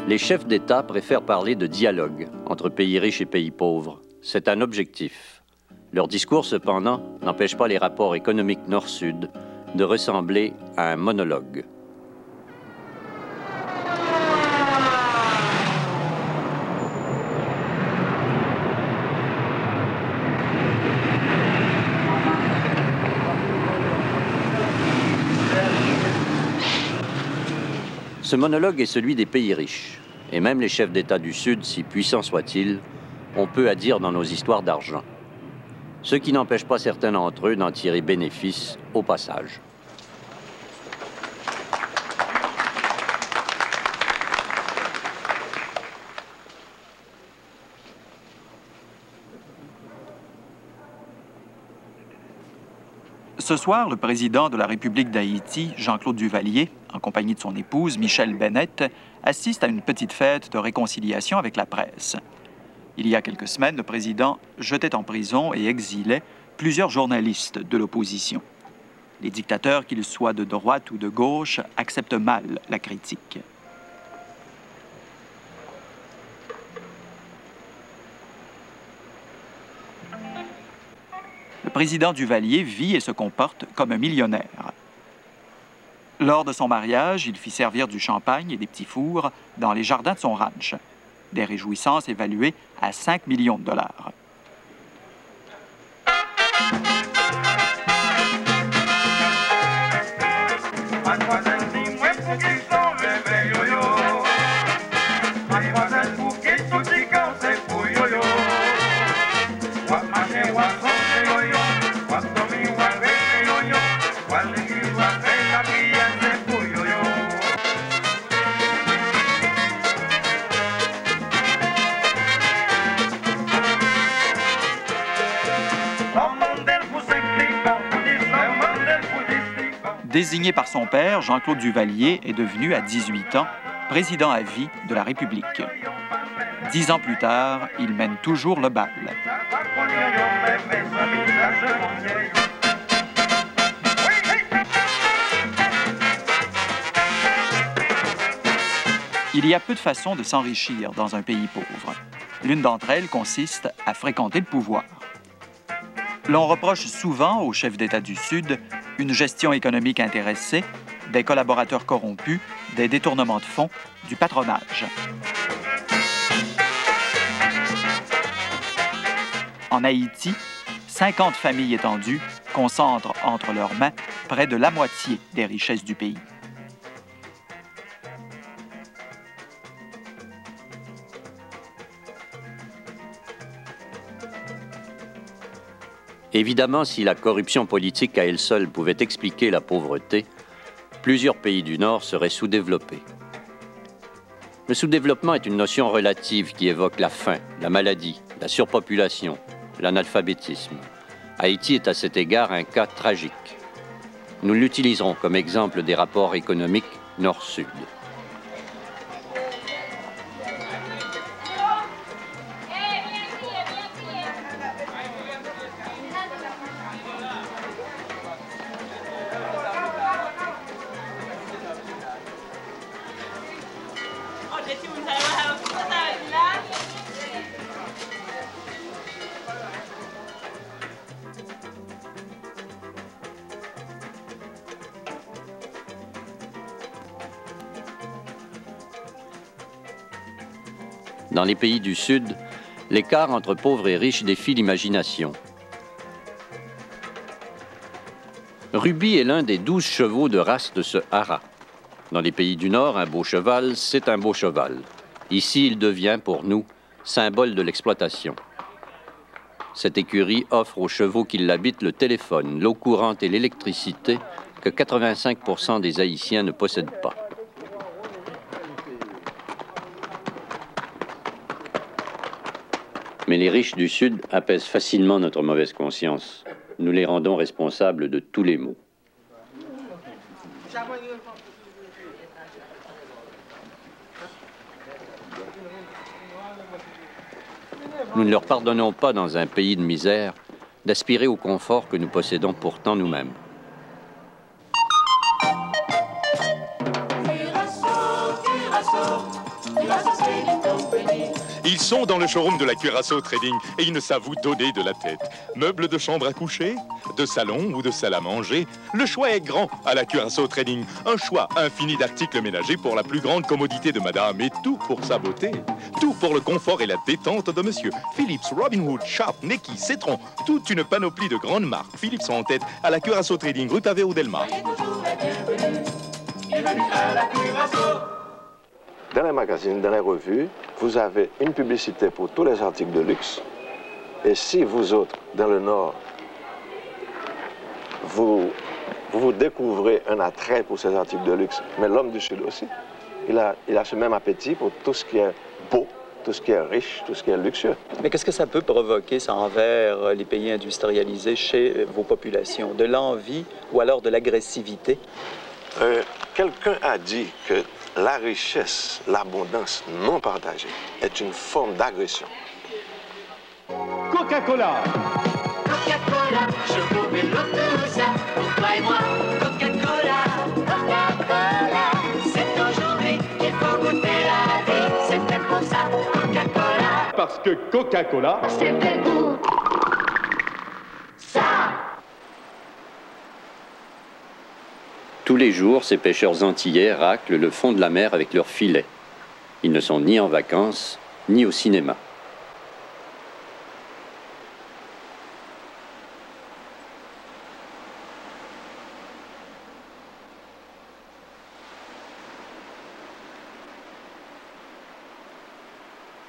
Les chefs d'État préfèrent parler de dialogue entre pays riches et pays pauvres. C'est un objectif. Leur discours, cependant, n'empêche pas les rapports économiques nord-sud de ressembler à un monologue. Ce monologue est celui des pays riches. Et même les chefs d'État du Sud, si puissants soient-ils, ont peu à dire dans nos histoires d'argent. Ce qui n'empêche pas certains d'entre eux d'en tirer bénéfice au passage. Ce soir, le président de la République d'Haïti, Jean-Claude Duvalier, en compagnie de son épouse, Michelle Bennett, assiste à une petite fête de réconciliation avec la presse. Il y a quelques semaines, le président jetait en prison et exilait plusieurs journalistes de l'opposition. Les dictateurs, qu'ils soient de droite ou de gauche, acceptent mal la critique. Le président Duvalier vit et se comporte comme un millionnaire. Lors de son mariage, il fit servir du champagne et des petits fours dans les jardins de son ranch. Des réjouissances évaluées à 5 millions de dollars. Désigné par son père, Jean-Claude Duvalier est devenu, à 18 ans, président à vie de la République. 10 ans plus tard, il mène toujours le bal. Il y a peu de façons de s'enrichir dans un pays pauvre. L'une d'entre elles consiste à fréquenter le pouvoir. L'on reproche souvent aux chefs d'État du Sud une gestion économique intéressée, des collaborateurs corrompus, des détournements de fonds, du patronage. En Haïti, 50 familles étendues concentrent entre leurs mains près de la moitié des richesses du pays. Évidemment, si la corruption politique à elle seule pouvait expliquer la pauvreté, plusieurs pays du Nord seraient sous-développés. Le sous-développement est une notion relative qui évoque la faim, la maladie, la surpopulation, l'analphabétisme. Haïti est à cet égard un cas tragique. Nous l'utiliserons comme exemple des rapports économiques Nord-Sud. Dans les pays du Sud, l'écart entre pauvres et riches défie l'imagination. Ruby est l'un des 12 chevaux de race de ce haras. Dans les pays du Nord, un beau cheval, c'est un beau cheval. Ici, il devient, pour nous, symbole de l'exploitation. Cette écurie offre aux chevaux qui l'habitent le téléphone, l'eau courante et l'électricité que 85% des Haïtiens ne possèdent pas. Mais les riches du Sud apaisent facilement notre mauvaise conscience. Nous les rendons responsables de tous les maux. Nous ne leur pardonnons pas, dans un pays de misère, d'aspirer au confort que nous possédons pourtant nous-mêmes. Ils sont dans le showroom de la Curaçao Trading et ils ne savent vous donner de la tête. Meubles de chambre à coucher, de salon ou de salle à manger, le choix est grand à la Curaçao Trading. Un choix infini d'articles ménagers pour la plus grande commodité de madame et tout pour sa beauté. Tout pour le confort et la détente de monsieur. Philips, Robin Hood, Sharp, Neki, Cetron, toute une panoplie de grandes marques. Philips en tête à la Curaçao Trading, rue Pavé ou Delmar. Dans les magazines, dans les revues, vous avez une publicité pour tous les articles de luxe. Et si vous autres, dans le Nord, vous découvrez un attrait pour ces articles de luxe, mais l'homme du Sud aussi, il a ce même appétit pour tout ce qui est beau, tout ce qui est riche, tout ce qui est luxueux. Mais qu'est-ce que ça peut provoquer, ça, envers les pays industrialisés chez vos populations? De l'envie ou alors de l'agressivité? Quelqu'un a dit que la richesse, l'abondance non partagée est une forme d'agression. Coca-Cola. Coca-Cola, choco, vélo, tout ça, pour toi et moi. Coca-Cola, Coca-Cola, c'est aujourd'hui qu'il faut goûter la vie. C'est fait pour ça, Coca-Cola. Parce que Coca-Cola, C'est fait pour ça. Tous les jours, ces pêcheurs antillais raclent le fond de la mer avec leurs filets. Ils ne sont ni en vacances, ni au cinéma.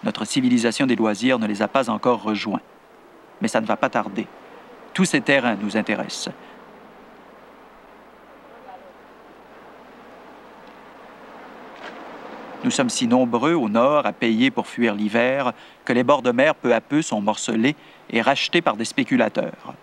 Notre civilisation des loisirs ne les a pas encore rejoints. Mais ça ne va pas tarder. Tous ces terrains nous intéressent. Nous sommes si nombreux au nord à payer pour fuir l'hiver que les bords de mer peu à peu sont morcelés et rachetés par des spéculateurs.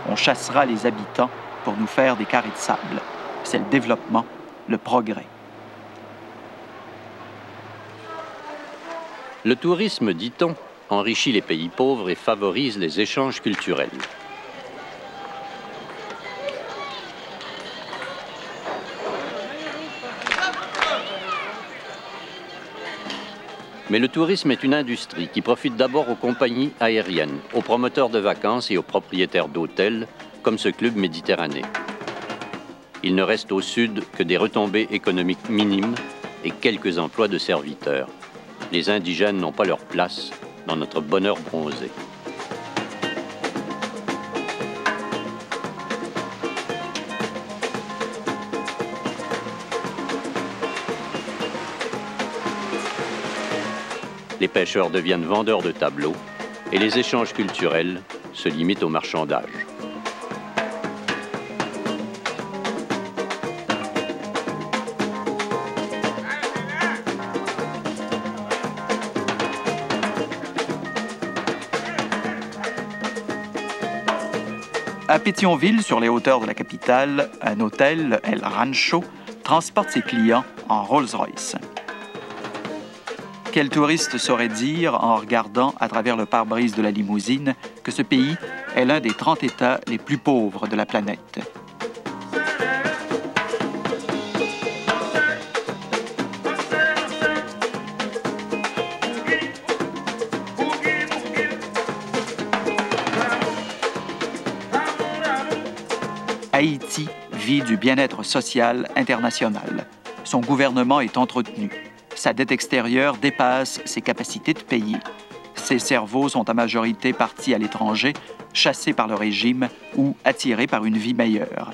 On chassera les habitants pour nous faire des carrés de sable. C'est le développement, le progrès. Le tourisme, dit-on, enrichit les pays pauvres et favorise les échanges culturels. Mais le tourisme est une industrie qui profite d'abord aux compagnies aériennes, aux promoteurs de vacances et aux propriétaires d'hôtels, comme ce club méditerranéen. Il ne reste au sud que des retombées économiques minimes et quelques emplois de serviteurs. Les indigènes n'ont pas leur place dans notre bonheur bronzé. Les pêcheurs deviennent vendeurs de tableaux et les échanges culturels se limitent au marchandage. À Pétionville, sur les hauteurs de la capitale, un hôtel, El Rancho, transporte ses clients en Rolls-Royce. Quel touriste saurait dire, en regardant à travers le pare-brise de la limousine, que ce pays est l'un des 30 États les plus pauvres de la planète? Haïti vit du bien-être social international. Son gouvernement est entretenu. Sa dette extérieure dépasse ses capacités de payer. Ses cerveaux sont à majorité partis à l'étranger, chassés par le régime ou attirés par une vie meilleure.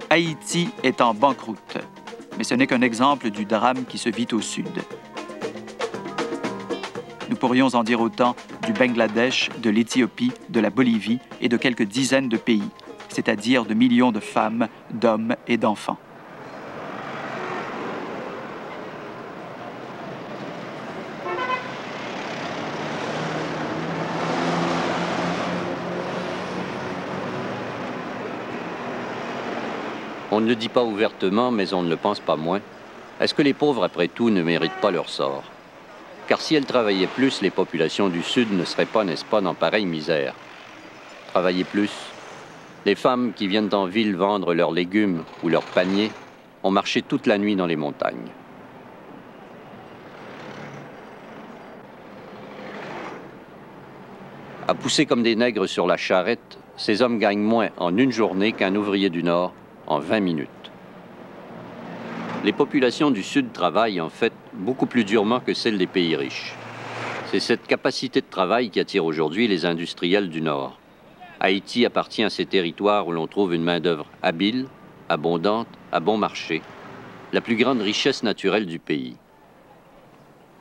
Haïti est en banqueroute, mais ce n'est qu'un exemple du drame qui se vit au sud. Nous pourrions en dire autant du Bangladesh, de l'Éthiopie, de la Bolivie et de quelques dizaines de pays, c'est-à-dire de millions de femmes, d'hommes et d'enfants. On ne le dit pas ouvertement, mais on ne le pense pas moins. Est-ce que les pauvres, après tout, ne méritent pas leur sort? Car si elles travaillaient plus, les populations du Sud ne seraient pas, n'est-ce pas, dans pareille misère. Travailler plus, Les femmes qui viennent en ville vendre leurs légumes ou leurs paniers ont marché toute la nuit dans les montagnes. À pousser comme des nègres sur la charrette, ces hommes gagnent moins en une journée qu'un ouvrier du Nord en 20 minutes. Les populations du Sud travaillent en fait beaucoup plus durement que celles des pays riches. C'est cette capacité de travail qui attire aujourd'hui les industriels du Nord. Haïti appartient à ces territoires où l'on trouve une main-d'œuvre habile, abondante, à bon marché, la plus grande richesse naturelle du pays.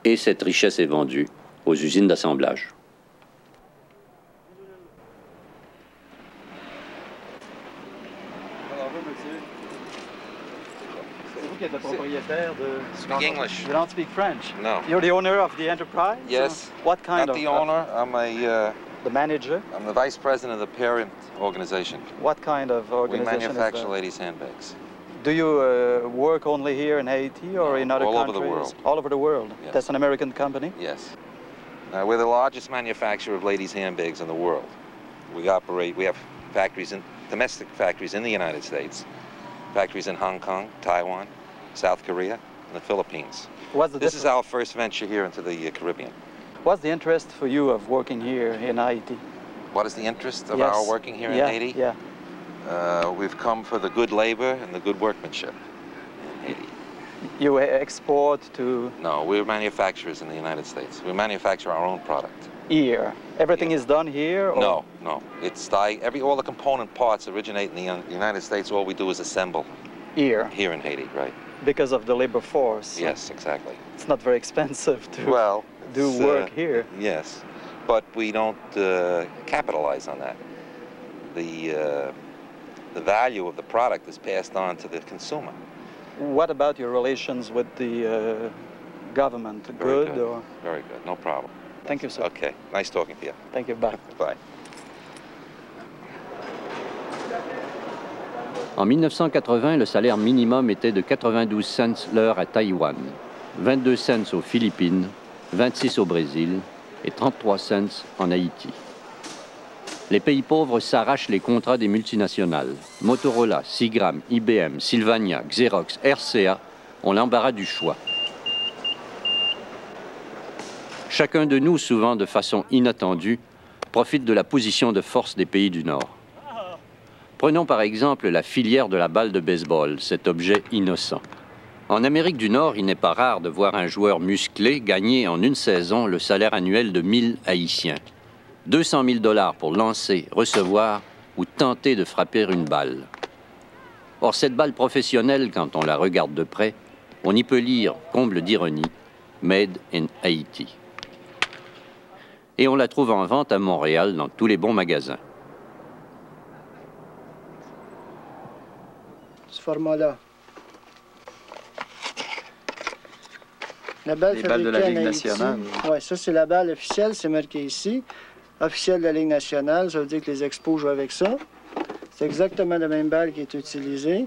Et cette richesse est vendue aux usines d'assemblage. Qui est le propriétaire de... Speak English. You don't speak French? No. You're the owner of the enterprise? Yes. What kind Not of... the owner. the manager? I'm the vice president of the parent organization. What kind of We organization manufacture is that? ladies' handbags. Do you work only here in Haiti or in other all over countries? the world. All over the world? Yes. That's an American company? Yes. We're the largest manufacturer of ladies' handbags in the world. We have factories, domestic factories in the United States, factories in Hong Kong, Taiwan, South Korea, and the Philippines. This is our first venture here into the Caribbean. What's the interest for you of working here in Haiti? What is the interest of Yes. our working here in Yeah, Haiti? yeah. We've come for the good labor and the good workmanship in Haiti. You export to No, we're manufacturers in the United States. We manufacture our own product. here. Everything Yeah. is done here? Or? No. All the component parts originate in the United States. All we do is assemble Here, here in Haiti, right? because of the labor force. Yes, exactly. It's not very expensive to Well, do it's, work here. Yes, but we don't capitalize on that. The value of the product is passed on to the consumer. What about your relations with the government? Very Good or? Very good, no problem. Thank you, sir. Okay, nice talking to you. Thank you. Bye. Bye. En 1980, le salaire minimum était de 92 cents l'heure à Taïwan, 22 cents aux Philippines, 26 au Brésil et 33 cents en Haïti. Les pays pauvres s'arrachent les contrats des multinationales. Motorola, Seagram, IBM, Sylvania, Xerox, RCA ont l'embarras du choix. Chacun de nous, souvent de façon inattendue, profite de la position de force des pays du Nord. Prenons par exemple la filière de la balle de baseball, cet objet innocent. En Amérique du Nord, il n'est pas rare de voir un joueur musclé gagner en une saison le salaire annuel de 1000 Haïtiens. 200 000 $ pour lancer, recevoir ou tenter de frapper une balle. Or, cette balle professionnelle, quand on la regarde de près, on y peut lire, comble d'ironie, « Made in Haiti ». Et on la trouve en vente à Montréal dans tous les bons magasins. Ce format-là. La balle Les balles de la fabriquée en Ligue Haïti. nationale. Oui, ça c'est la balle officielle, c'est marqué ici. Officielle de la Ligue nationale, ça veut dire que les expos jouent avec ça. C'est exactement la même balle qui est utilisée.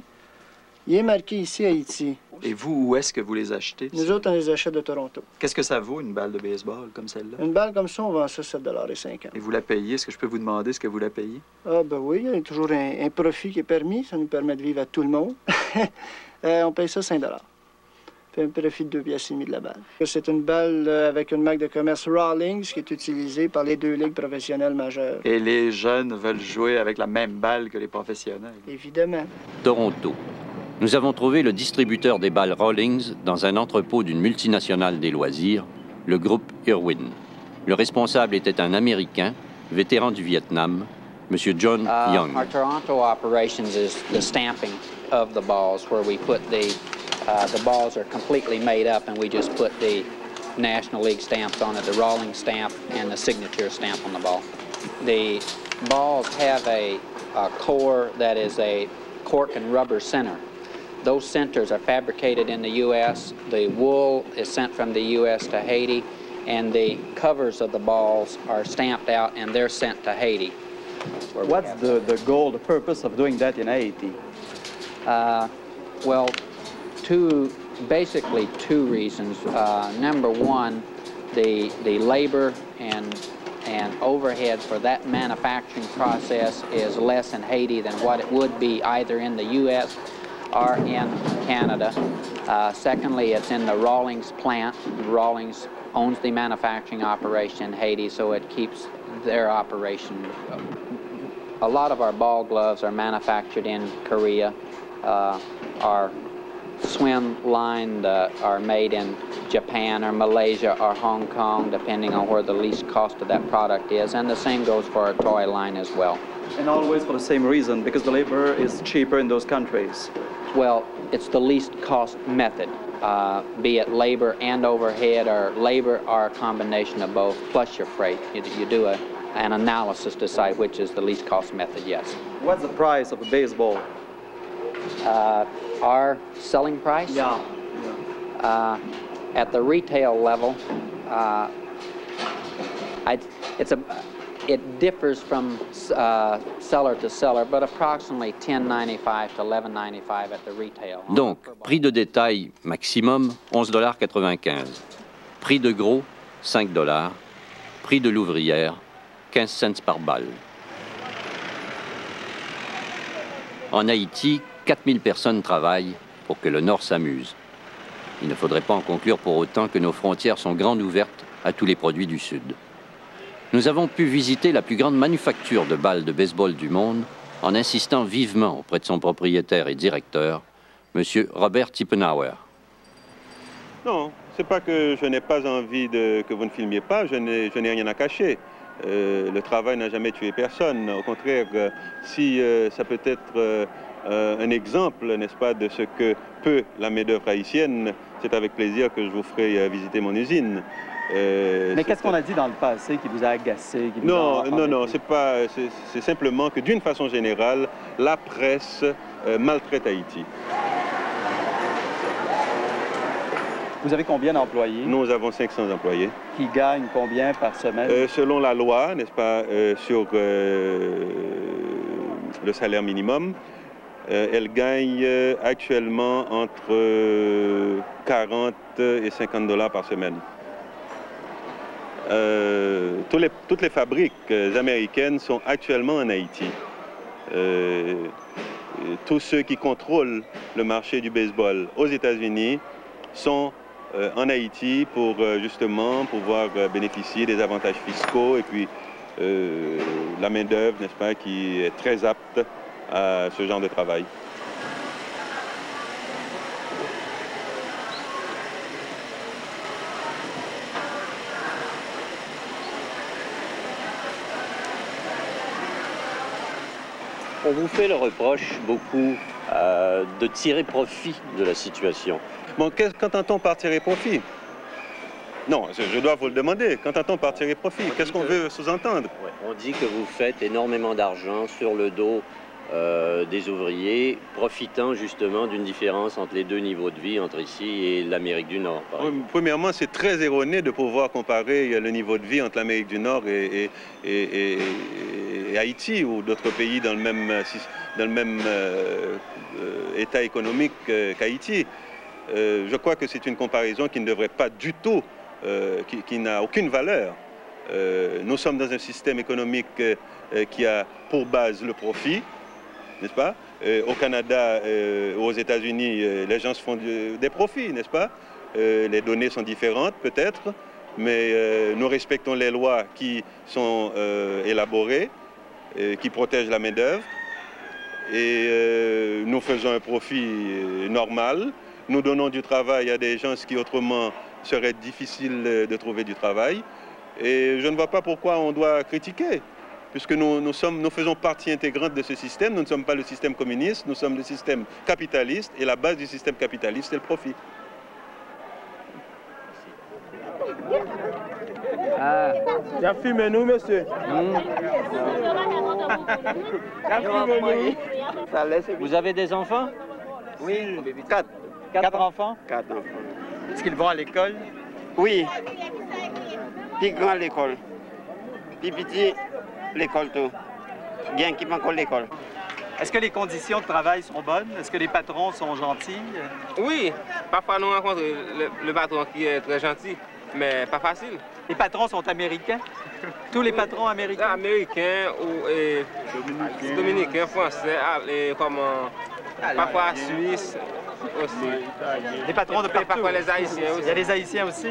Il est marqué ici Haïti. Et vous, où est-ce que vous les achetez? Nous autres, on les achète de Toronto. Qu'est-ce que ça vaut, une balle de baseball comme celle-là? Une balle comme ça, on vend ça 7,50 $. Et vous la payez? Est-ce que je peux vous demander ce que vous la payez? Ah ben oui, il y a toujours un profit qui est permis. Ça nous permet de vivre à tout le monde. On paye ça 5 $. Fait un profit de 2,5 piastres de la balle. C'est une balle avec une marque de commerce Rawlings qui est utilisée par les deux ligues professionnelles majeures. Et les jeunes veulent jouer avec la même balle que les professionnels. Évidemment. Toronto. Nous avons trouvé le distributeur des balles Rawlings dans un entrepôt d'une multinationale des loisirs, le groupe Irwin. Le responsable était un Américain, vétéran du Vietnam, M. John Young. Our Toronto operations is the stamping of the balls, where we put the balls are completely made up, and we just put the National League stamps on it, the Rawlings stamp and the signature stamp on the ball. The balls have a core that is a cork and rubber center. Those centers are fabricated in the U.S. The wool is sent from the U.S. to Haiti, and the covers of the balls are stamped out, and they're sent to Haiti. What's the goal, the purpose of doing that in Haiti? Well, basically two reasons. Number one, the labor and and overhead for that manufacturing process is less in Haiti than what it would be either in the U.S. or in Canada. Secondly, it's in the Rawlings plant. Rawlings owns the manufacturing operation in Haiti, so it keeps their operation. A lot of our ball gloves are manufactured in Korea. Our swim line are made in Japan or Malaysia or Hong Kong, depending on where the least cost of that product is. And the same goes for our toy line as well. And always for the same reason, because the labor is cheaper in those countries. Well, it's the least cost method, be it labor and overhead, or labor or a combination of both, plus your freight. You do an analysis to decide which is the least cost method, yes. What's the price of a baseball? Our selling price? Yeah. At the retail level, it differs from seller to seller, but approximately $10.95 to $11.95 at the retail. Donc, prix de détail maximum, $11,95. Prix de gros, $5. Prix de l'ouvrière, 15 cents par balle. En Haïti, 4000 personnes travaillent pour que le Nord s'amuse. Il ne faudrait pas en conclure pour autant que nos frontières sont grandes ouvertes à tous les produits du Sud. Nous avons pu visiter la plus grande manufacture de balles de baseball du monde en insistant vivement auprès de son propriétaire et directeur, M. Robert Tippenauer. Non, c'est pas que je n'ai pas envie que vous ne filmiez pas, je n'ai rien à cacher. Le travail n'a jamais tué personne. Au contraire, si ça peut être un exemple, n'est-ce pas, de ce que peut la main-d'œuvre haïtienne, c'est avec plaisir que je vous ferai visiter mon usine. Mais qu'est-ce qu'on a dit dans le passé qui vous a agacé? Non, c'est simplement que d'une façon générale, la presse maltraite Haïti. Vous avez combien d'employés? Nous avons 500 employés. Qui gagnent combien par semaine? Selon la loi, n'est-ce pas, sur le salaire minimum, elle gagne actuellement entre 40 et 50 $ par semaine. Toutes les fabriques américaines sont actuellement en Haïti. Tous ceux qui contrôlent le marché du baseball aux États-Unis sont en Haïti pour justement pouvoir bénéficier des avantages fiscaux et puis la main-d'œuvre, n'est-ce pas, qui est très apte à ce genre de travail. On vous fait le reproche beaucoup de tirer profit de la situation. Bon, qu'entend-on par tirer profit? Non, je dois vous le demander. Qu'entend-on par tirer profit? Qu'est-ce qu'on veut sous-entendre? Ouais, on dit que vous faites énormément d'argent sur le dos des ouvriers, profitant justement d'une différence entre les deux niveaux de vie, entre ici et l'Amérique du Nord. Premièrement, c'est très erroné de pouvoir comparer le niveau de vie entre l'Amérique du Nord et Haïti ou d'autres pays dans le même état économique qu'Haïti. Je crois que c'est une comparaison qui ne devrait pas du tout, qui n'a aucune valeur. Nous sommes dans un système économique qui a pour base le profit, n'est-ce pas? Au Canada, aux États-Unis, les gens se font des profits, n'est-ce pas? Les données sont différentes peut-être, mais nous respectons les lois qui sont élaborées, qui protègent la main-d'œuvre, et nous faisons un profit normal. Nous donnons du travail à des gens qui autrement serait difficile de trouver du travail. Et je ne vois pas pourquoi on doit critiquer, puisque nous faisons partie intégrante de ce système. Nous ne sommes pas le système communiste, nous sommes le système capitaliste, et la base du système capitaliste, c'est le profit. Il a fumé nous, monsieur. Vous avez des enfants? Oui, 4 enfants? 4 enfants. Est-ce qu'ils vont à l'école? Oui. Puis grand l'école. Puis petit l'école tout. Bien qui manque l'école. Est-ce que les conditions de travail sont bonnes? Est-ce que les patrons sont gentils? Oui, parfois nous rencontrons le patron qui est très gentil, mais pas facile. Les patrons sont américains? Tous les patrons américains? Américains ou dominicains, français, parfois suisses aussi. Les patrons de partout? Parfois les Haïtiens aussi. Il y a les Haïtiens aussi?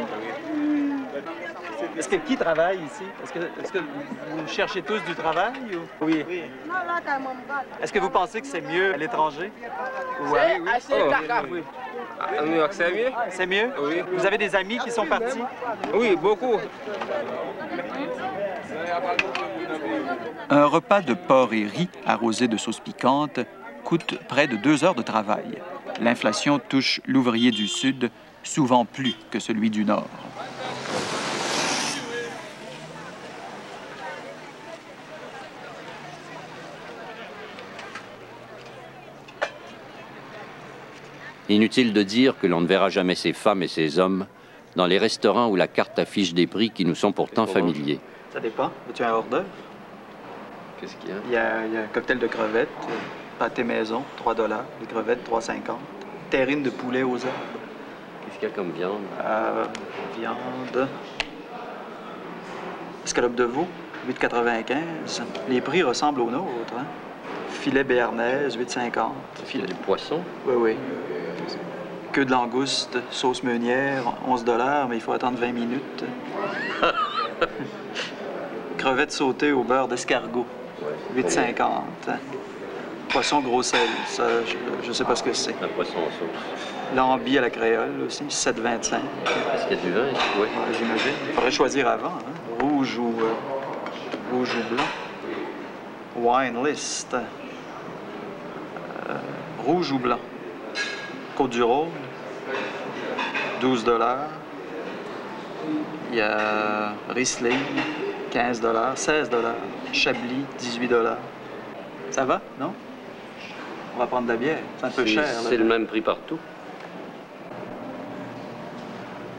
Est-ce que qui travaille ici? Est-ce que vous cherchez tous du travail? Ou... Oui. Est-ce que vous pensez que c'est mieux à l'étranger? Oui. À New York, c'est mieux? C'est mieux? Oui. Vous avez des amis qui sont partis? Oui, beaucoup. Un repas de porc et riz arrosé de sauce piquante coûte près de 2 heures de travail. L'inflation touche l'ouvrier du Sud souvent plus que celui du Nord. Inutile de dire que l'on ne verra jamais ces femmes et ces hommes dans les restaurants où la carte affiche des prix qui nous sont pourtant familiers. Ça dépend. Veux-tu un hors d'œuvre? Qu'est-ce qu'il y a? Il y a un cocktail de crevettes, pâté maison, 3 $. Les crevettes, 3,50 $. Terrine de poulet aux herbes. Qu'est-ce qu'il y a comme viande? Viande. Escalope de veau, 8,95 $. Les prix ressemblent aux nôtres. Hein? Filet béarnaise, 8,50 $. Filet du poisson? Oui, oui. Queue de langouste, sauce meunière, 11 $, mais il faut attendre 20 minutes. Crevettes sautées au beurre d'escargot, 8,50 $. Poisson gros sel, ça, je ne sais pas ce que c'est. Un poisson en sauce. Lambi à la créole aussi, 7,25 $. Est-ce qu'il y a du vin? Oui. Ouais, j'imagine. Il faudrait choisir avant, hein? Rouge ou blanc. Wine list. Rouge ou blanc. Côte-du-Rhône, 12 $. Il y a Riesling, 15 $, 16 $. Chablis, 18 $. Ça va, non? On va prendre de la bière. C'est un peu cher. C'est le même prix partout.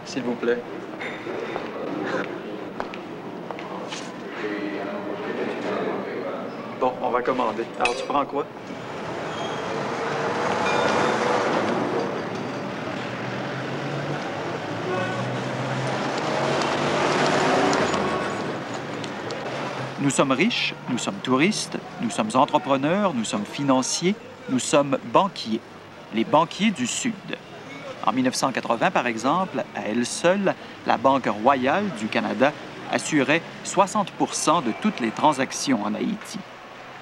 S'il vous plaît. Bon, on va commander. Alors, tu prends quoi? Nous sommes riches, nous sommes touristes, nous sommes entrepreneurs, nous sommes financiers, nous sommes banquiers, les banquiers du Sud. En 1980, par exemple, à elle seule, la Banque royale du Canada assurait 60 % de toutes les transactions en Haïti.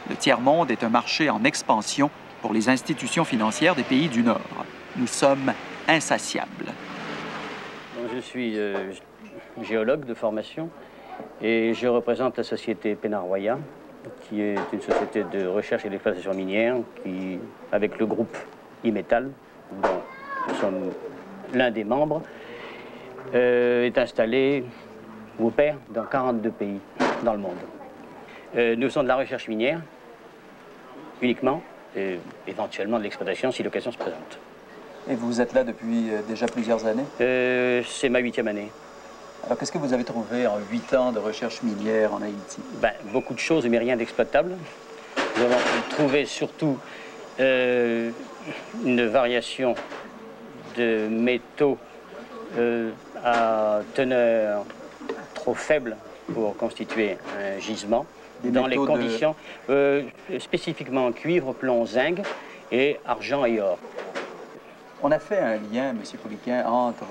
Le tiers-monde est un marché en expansion pour les institutions financières des pays du Nord. Nous sommes insatiables. Je suis géologue de formation et je représente la société Pénaroya, qui est une société de recherche et d'exploitation minière qui, avec le groupe Imetal, dont nous sommes l'un des membres, est installé ou opère dans 42 pays dans le monde. Nous sommes de la recherche minière uniquement, et éventuellement de l'exploitation si l'occasion se présente. Et vous êtes là depuis déjà plusieurs années? C'est ma 8e année. Alors, qu'est-ce que vous avez trouvé en 8 ans de recherche minière en Haïti? Beaucoup de choses, mais rien d'exploitable. Nous avons trouvé surtout une variation de métaux à teneur trop faible pour constituer un gisement. Dans les conditions, spécifiquement cuivre, plomb, zinc et argent et or. On a fait un lien, M. Pouliquin, entre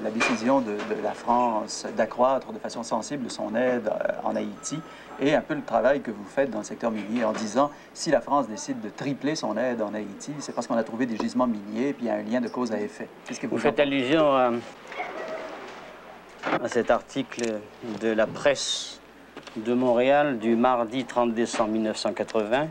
la décision de la France d'accroître de façon sensible son aide en Haïti et un peu le travail que vous faites dans le secteur minier en disant si la France décide de tripler son aide en Haïti, c'est parce qu'on a trouvé des gisements miniers puis il y a un lien de cause à effet. Qu'est-ce que vous faites allusion à cet article de la presse de Montréal du mardi 30 décembre 1980,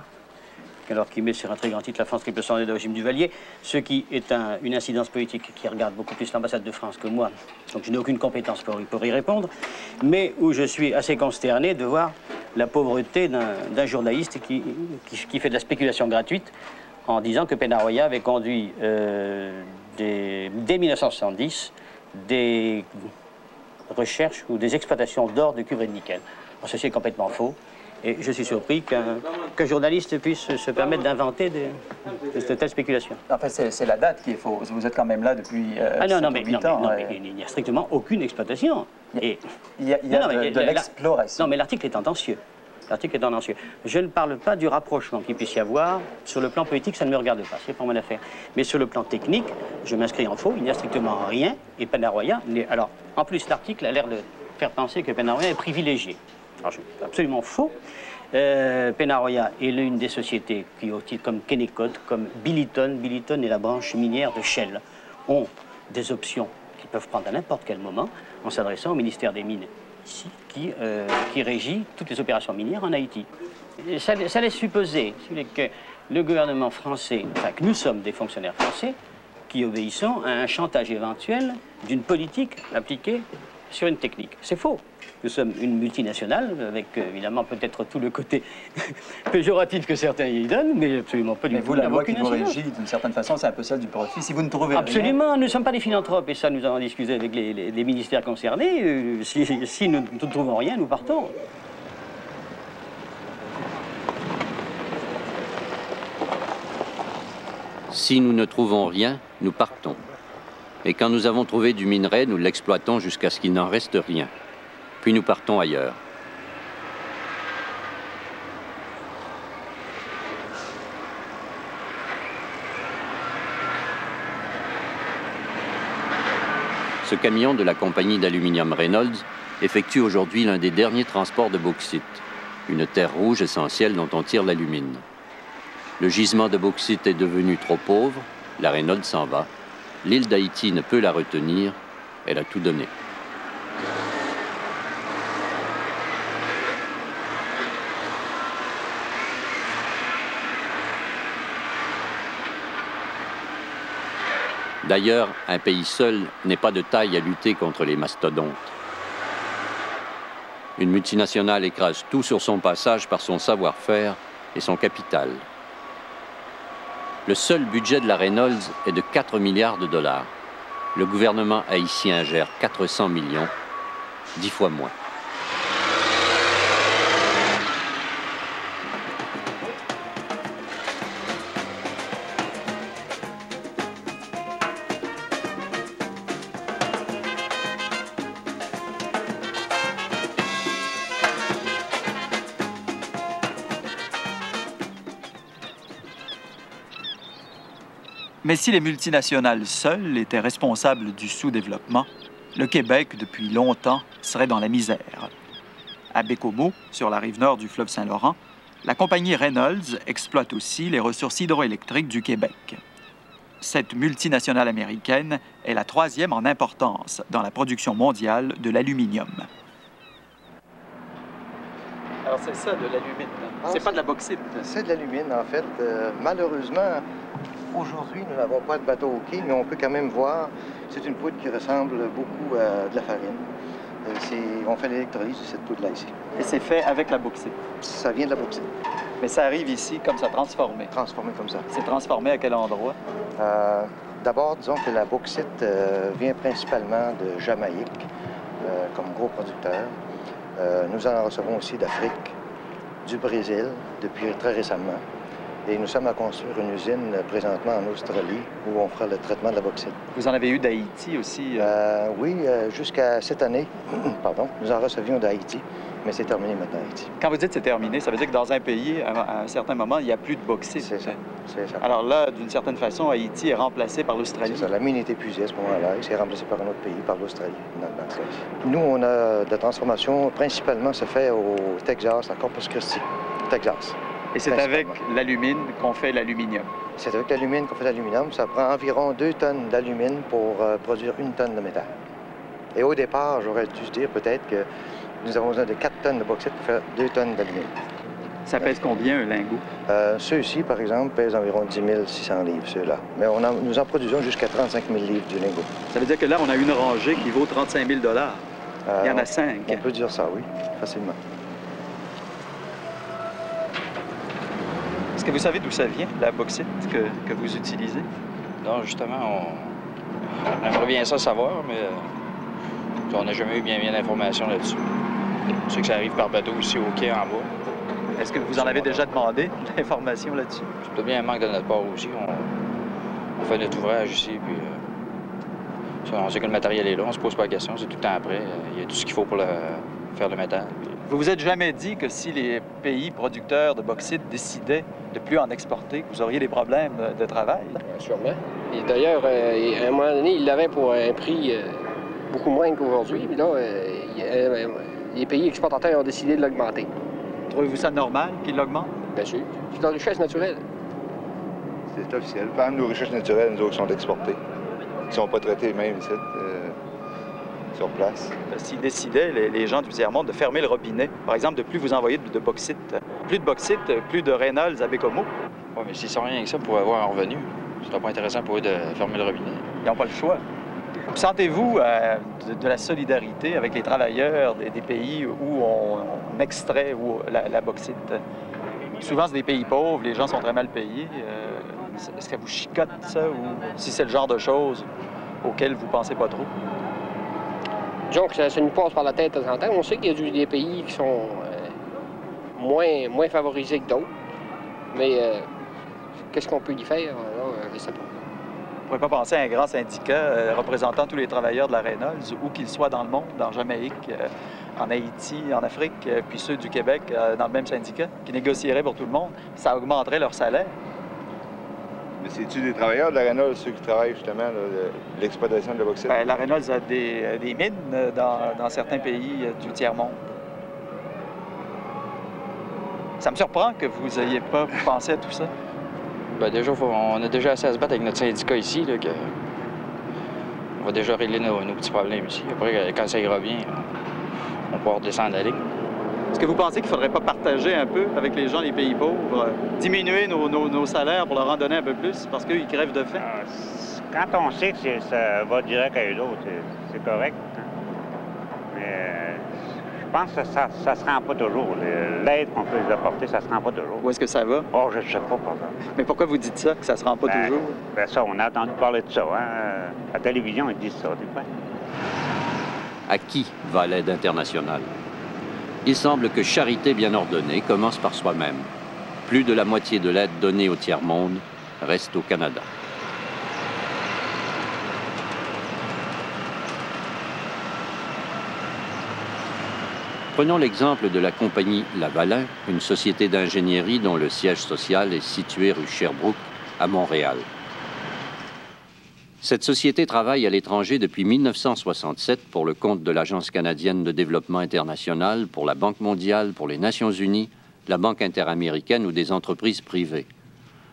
alors qu'il met sur un très grand titre « La France triple son aide au régime Duvalier », ce qui est une incidence politique qui regarde beaucoup plus l'ambassade de France que moi, donc je n'ai aucune compétence pour y répondre, mais où je suis assez consterné de voir la pauvreté d'un journaliste qui fait de la spéculation gratuite en disant que Pénaroya avait conduit dès 1970 des recherches ou des exploitations d'or, de cuivre et de nickel. Bon, ceci est complètement faux. Et je suis surpris qu'un journaliste puisse se permettre d'inventer de telles spéculations. En fait, c'est la date qui est fausse. Vous êtes quand même là depuis non, mais il n'y a strictement aucune exploitation. Et... Il y a de l'exploration. Non, mais l'article est tendancieux. L'article est tendancieux. Je ne parle pas du rapprochement qu'il puisse y avoir. Sur le plan politique, ça ne me regarde pas, c'est pas mon affaire. Mais sur le plan technique, je m'inscris en faux, il n'y a strictement rien. Et Peñarroya, alors, en plus, l'article a l'air de faire penser que Peñarroya est privilégié. Alors, c'est absolument faux. Peñarroya est l'une des sociétés qui, au titre comme Kennecott, comme Billiton et la branche minière de Shell, ont des options qu'ils peuvent prendre à n'importe quel moment en s'adressant au ministère des Mines ici, qui régit toutes les opérations minières en Haïti. Et ça laisse supposer que le gouvernement français, enfin que nous sommes des fonctionnaires français, qui obéissons à un chantage éventuel d'une politique appliquée sur une technique. C'est faux. Nous sommes une multinationale, avec évidemment peut-être tout le côté péjoratif que certains y donnent, mais absolument pas du tout. Mais vous, la loi qui vous régit, d'une certaine façon, c'est un peu celle du profit. Si vous ne trouvez absolument, rien... nous ne sommes pas des philanthropes, et ça, nous avons discuté avec les ministères concernés. Si nous ne trouvons rien, nous partons. Si nous ne trouvons rien, nous partons. Et quand nous avons trouvé du minerai, nous l'exploitons jusqu'à ce qu'il n'en reste rien. Puis nous partons ailleurs. Ce camion de la compagnie d'aluminium Reynolds effectue aujourd'hui l'un des derniers transports de bauxite, une terre rouge essentielle dont on tire l'alumine. Le gisement de bauxite est devenu trop pauvre, la Reynolds s'en va. L'île d'Haïti ne peut la retenir, elle a tout donné. D'ailleurs, un pays seul n'est pas de taille à lutter contre les mastodontes. Une multinationale écrase tout sur son passage par son savoir-faire et son capital. Le seul budget de la Reynolds est de 4 milliards de dollars. Le gouvernement haïtien gère 400 millions, 10 fois moins. Mais si les multinationales seules étaient responsables du sous-développement, le Québec, depuis longtemps, serait dans la misère. À Bécomo, sur la rive nord du fleuve Saint-Laurent, la compagnie Reynolds exploite aussi les ressources hydroélectriques du Québec. Cette multinationale américaine est la troisième en importance dans la production mondiale de l'aluminium. Alors c'est ça, de l'alumine. C'est pas de la bauxite. C'est de l'alumine, en fait. Malheureusement, aujourd'hui, nous n'avons pas de bateau au quai, mais on peut quand même voir, c'est une poudre qui ressemble beaucoup à de la farine. On fait l'électrolyse de cette poudre-là ici. Et c'est fait avec la bauxite? Ça vient de la bauxite. Mais ça arrive ici comme ça, transformé? Transformé comme ça. C'est transformé à quel endroit? D'abord, disons que la bauxite vient principalement de Jamaïque, comme gros producteur. Nous en recevons aussi d'Afrique, du Brésil, depuis très récemment. Et nous sommes à construire une usine présentement en Australie où on fera le traitement de la bauxite. Vous en avez eu d'Haïti aussi? Oui, jusqu'à cette année, pardon, nous en recevions d'Haïti, mais c'est terminé maintenant Haïti. Quand vous dites c'est terminé, ça veut dire que dans un pays, à un certain moment, il n'y a plus de bauxite. C'est ça, c'est ça. Alors là, d'une certaine façon, Haïti est remplacé par l'Australie. C'est ça, la mine est épuisée à ce moment-là, et c'est remplacé par un autre pays, par l'Australie, dans ce cas-ci. Nous, on a de la transformation, principalement, se fait au Texas, à Corpus Christi, Texas. Et c'est avec l'alumine qu'on fait l'aluminium? C'est avec l'alumine qu'on fait l'aluminium. Ça prend environ 2 tonnes d'alumine pour produire 1 tonne de métal. Et au départ, j'aurais dû dire peut-être que nous avons besoin de 4 tonnes de bauxite pour faire 2 tonnes d'alumine. Ça pèse combien, un lingot? Ceux-ci, par exemple, pèsent environ 10 600 livres, ceux-là. Mais nous en produisons jusqu'à 35 000 livres du lingot. Ça veut dire que là, on a une rangée qui vaut 35 000 $. Il y en a 5. On peut dire ça, oui, facilement. Est-ce que vous savez d'où ça vient, la bauxite que vous utilisez? Non, justement, on aimerait bien ça savoir, mais on n'a jamais eu bien d'informations là-dessus. Je sais que ça arrive par bateau aussi au quai en bas. Est-ce que vous en avez déjà demandé de l'information là-dessus? C'est peut-être bien un manque de notre part aussi. On fait notre ouvrage ici, puis On sait que le matériel est là, on se pose pas la question, c'est tout le temps après. Il y a tout ce qu'il faut pour faire le métal. Vous vous êtes jamais dit que si les pays producteurs de bauxite décidaient de plus en exporter, vous auriez des problèmes de travail? Sûrement. Et d'ailleurs, à un moment donné, ils l'avaient pour un prix beaucoup moins qu'aujourd'hui. Puis là, les pays exportateurs ont décidé de l'augmenter. Trouvez-vous ça normal qu'ils l'augmentent? Bien sûr. C'est de la richesse naturelle. C'est officiel. Par exemple, nos richesses naturelles, nous autres, sont exportées. Ils ne sont pas traités même ici, sur place. S'ils décidaient, les gens du tiers-monde, de fermer le robinet, par exemple, de plus vous envoyer de bauxite, plus de Reynolds à Bécomo. Oui, mais s'ils sont rien que ça pour avoir un revenu, c'est pas intéressant pour eux de fermer le robinet. Ils n'ont pas le choix. Sentez-vous de la solidarité avec les travailleurs des pays où on extrait la bauxite? Souvent, c'est des pays pauvres, les gens sont très mal payés. Est-ce que vous chicote ça ou si c'est le genre de choses auxquelles vous pensez pas trop? Disons que ça nous passe par la tête de temps en temps. On sait qu'il y a des pays qui sont moins favorisés que d'autres. Mais qu'est-ce qu'on peut y faire? Je ne sais pas. Vous ne pourriez pas penser à un grand syndicat représentant tous les travailleurs de la Reynolds, où qu'ils soient dans le monde, en Jamaïque, en Haïti, en Afrique, puis ceux du Québec dans le même syndicat, qui négocieraient pour tout le monde, ça augmenterait leur salaire. Mais c'est-tu des travailleurs de la Reynolds, ceux qui travaillent justement de l'exploitation de la bauxite? Bien, la Reynolds a des mines dans certains pays du tiers-monde. Ça me surprend que vous n'ayez pas pensé à tout ça. Bien, déjà, on a déjà assez à se battre avec notre syndicat ici, là, on va déjà régler nos petits problèmes ici. Après, quand ça ira bien, on pourra redescendre la ligne. Est-ce que vous pensez qu'il ne faudrait pas partager un peu avec les gens des pays pauvres, diminuer nos salaires pour leur en donner un peu plus, parce qu'ils crèvent de faim? Quand on sait que ça va direct à eux autres, c'est correct. Mais je pense que ça ne se rend pas toujours. L'aide qu'on peut les apporter, ça ne se rend pas toujours. Où est-ce que ça va? Oh, je ne sais pas, par exemple. Mais pourquoi vous dites ça, que ça ne se rend pas toujours? Bien ça, on a entendu parler de ça. Hein? À la télévision, ils disent ça, des fois. À qui va l'aide internationale? Il semble que charité bien ordonnée commence par soi-même. Plus de la moitié de l'aide donnée au tiers-monde reste au Canada. Prenons l'exemple de la compagnie Lavalin, une société d'ingénierie dont le siège social est situé rue Sherbrooke, à Montréal. Cette société travaille à l'étranger depuis 1967 pour le compte de l'Agence canadienne de développement international, pour la Banque mondiale, pour les Nations unies, la Banque interaméricaine ou des entreprises privées.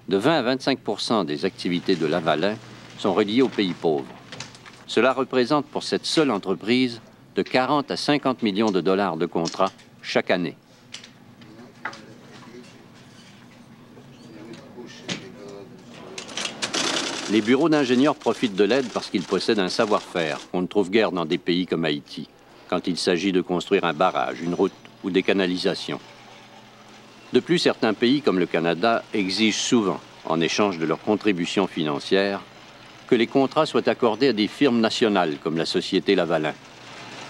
De 20 à 25 des activités de Lavalin sont reliées aux pays pauvres. Cela représente pour cette seule entreprise de 40 à 50 millions de dollars de contrats chaque année. Les bureaux d'ingénieurs profitent de l'aide parce qu'ils possèdent un savoir-faire qu'on ne trouve guère dans des pays comme Haïti, quand il s'agit de construire un barrage, une route ou des canalisations. De plus, certains pays comme le Canada exigent souvent, en échange de leurs contributions financières, que les contrats soient accordés à des firmes nationales comme la société Lavalin.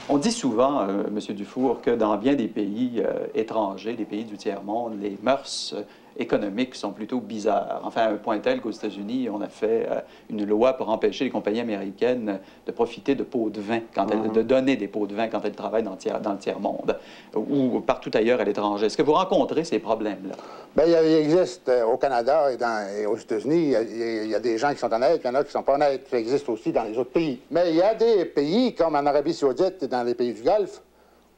On dit souvent, M. Dufour, que dans bien des pays étrangers, des pays du tiers-monde, les mœurs économiques sont plutôt bizarres. Enfin, à un point tel qu'aux États-Unis, on a fait une loi pour empêcher les compagnies américaines de profiter de pots de vin, de donner des pots de vin quand elles travaillent dans le tiers-monde ou partout ailleurs à l'étranger. Est-ce que vous rencontrez ces problèmes-là? Bien, il existe au Canada et aux États-Unis, il y a des gens qui sont honnêtes, il y en a qui ne sont pas honnêtes. Ça existe aussi dans les autres pays. Mais il y a des pays, comme en Arabie Saoudite et dans les pays du Golfe,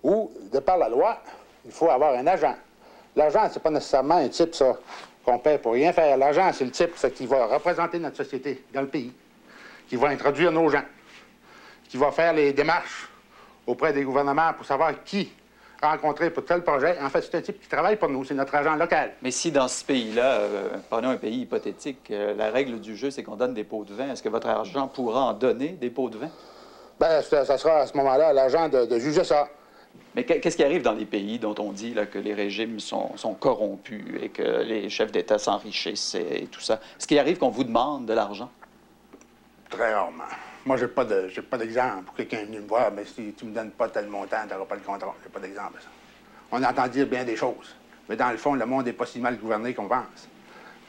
où, de par la loi, il faut avoir un agent. L'agent, c'est pas nécessairement un type, ça, qu'on paie pour rien faire. L'agent, c'est le type qui va représenter notre société dans le pays, qui va introduire nos gens, qui va faire les démarches auprès des gouvernements pour savoir qui rencontrer pour tel projet. En fait, c'est un type qui travaille pour nous, c'est notre agent local. Mais si dans ce pays-là, prenons un pays hypothétique, la règle du jeu, c'est qu'on donne des pots de vin, est-ce que votre agent pourra en donner des pots de vin? Bien, ça sera à ce moment-là à l'agent de juger ça. Mais qu'est-ce qui arrive dans les pays dont on dit là, que les régimes sont corrompus et que les chefs d'État s'enrichissent et tout ça? Est-ce qu'il arrive qu'on vous demande de l'argent? Très rarement. Moi, j'ai pas d'exemple. Quelqu'un est venu me voir, mais si tu me donnes pas tel montant, tu n'auras pas le contrat. J'ai pas d'exemple. On entend dire bien des choses. Mais dans le fond, le monde n'est pas si mal gouverné qu'on pense.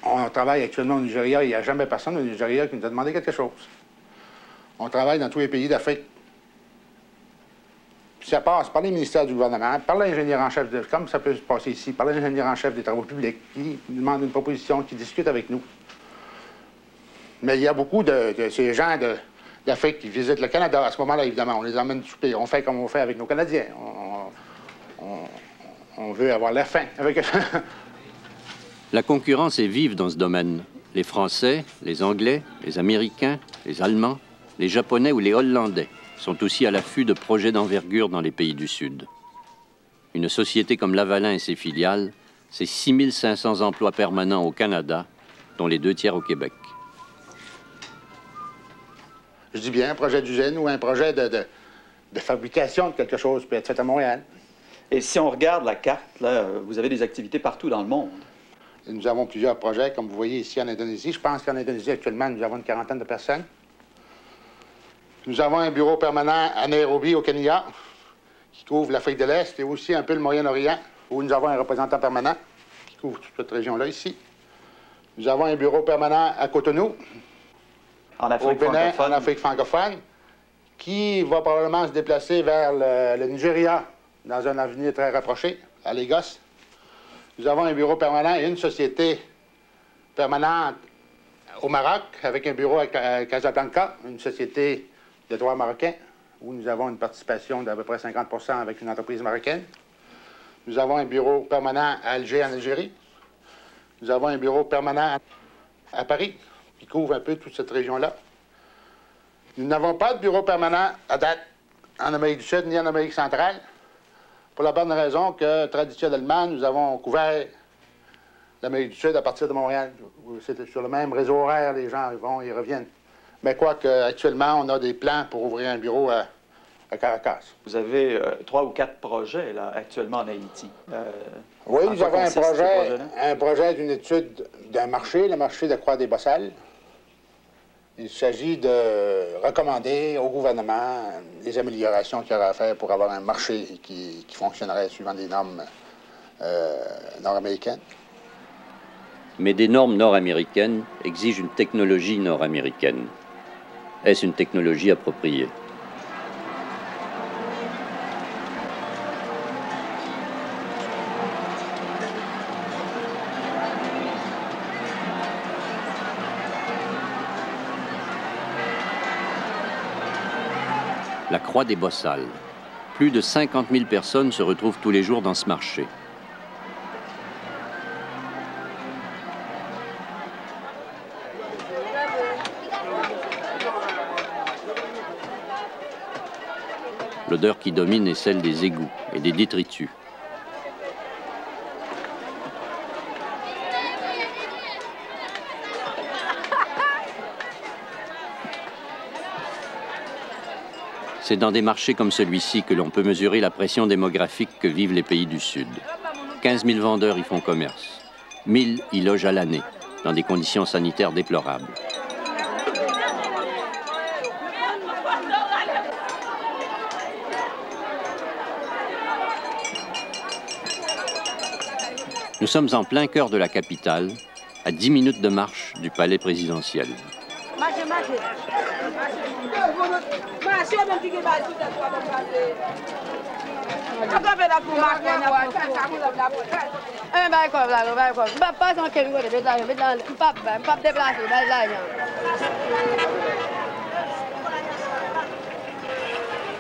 On travaille actuellement au Nigeria. Il n'y a jamais personne au Nigeria qui nous a demandé quelque chose. On travaille dans tous les pays d'Afrique. Ça passe par les ministères du gouvernement, par l'ingénieur en chef, comme ça peut se passer ici, par l'ingénieur en chef des travaux publics, qui nous demande une proposition, qui discute avec nous. Mais il y a beaucoup de ces gens d'Afrique qui visitent le Canada. À ce moment-là, évidemment, on les emmène souper. On fait comme on fait avec nos Canadiens. On veut avoir la faim avec eux. La concurrence est vive dans ce domaine. Les Français, les Anglais, les Américains, les Allemands, les Japonais ou les Hollandais sont aussi à l'affût de projets d'envergure dans les pays du Sud. Une société comme Lavalin et ses filiales, c'est 6 500 emplois permanents au Canada, dont les 2 tiers au Québec. Je dis bien un projet d'usine ou un projet de fabrication de quelque chose peut être fait à Montréal. Et si on regarde la carte, là, vous avez des activités partout dans le monde. Et nous avons plusieurs projets, comme vous voyez ici en Indonésie. Je pense qu'en Indonésie, actuellement, nous avons une quarantaine de personnes. Nous avons un bureau permanent à Nairobi, au Kenya, qui couvre l'Afrique de l'Est et aussi un peu le Moyen-Orient, où nous avons un représentant permanent qui couvre toute cette région-là ici. Nous avons un bureau permanent à Cotonou, en Afrique au Bénin, francophone. en Afrique francophone, qui va probablement se déplacer vers le Nigeria dans un avenir très rapproché, à Lagos. Nous avons un bureau permanent et une société permanente au Maroc, avec un bureau à Casablanca, une société de droit marocain, où nous avons une participation d'à peu près 50 % avec une entreprise marocaine. Nous avons un bureau permanent à Alger, en Algérie. Nous avons un bureau permanent à Paris, qui couvre un peu toute cette région-là. Nous n'avons pas de bureau permanent à date en Amérique du Sud ni en Amérique centrale, pour la bonne raison que, traditionnellement, nous avons couvert l'Amérique du Sud à partir de Montréal. C'est sur le même réseau horaire, les gens vont et reviennent. Mais quoique, actuellement, on a des plans pour ouvrir un bureau à Caracas. Vous avez 3 ou 4 projets, là, actuellement en Haïti. Oui, nous avons un projet d'une étude d'un marché, le marché de Croix-des-Bossalles. Il s'agit de recommander au gouvernement les améliorations qu'il y aura à faire pour avoir un marché qui fonctionnerait suivant des normes nord-américaines. Mais des normes nord-américaines exigent une technologie nord-américaine. Est-ce une technologie appropriée? La Croix-des-Bossalles. Plus de 50 000 personnes se retrouvent tous les jours dans ce marché. L'odeur qui domine est celle des égouts et des détritus. C'est dans des marchés comme celui-ci que l'on peut mesurer la pression démographique que vivent les pays du Sud. 15 000 vendeurs y font commerce. 1 000 y logent à l'année, dans des conditions sanitaires déplorables. Nous sommes en plein cœur de la capitale, à 10 minutes de marche du palais présidentiel.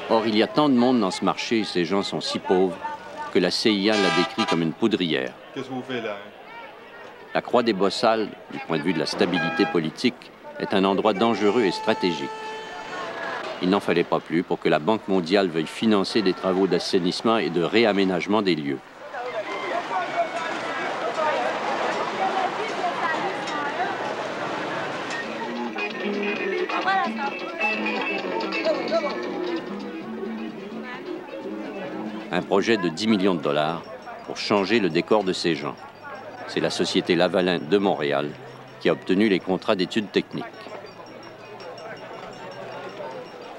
Or, il y a tant de monde dans ce marché et ces gens sont si pauvres que la CIA l'a décrit comme une poudrière. Qu'est-ce que vous faites là? La Croix-des-Bossalles, du point de vue de la stabilité politique, est un endroit dangereux et stratégique. Il n'en fallait pas plus pour que la Banque mondiale veuille financer des travaux d'assainissement et de réaménagement des lieux. Un projet de 10 millions de dollars pour changer le décor de ces gens. C'est la société Lavalin de Montréal qui a obtenu les contrats d'études techniques.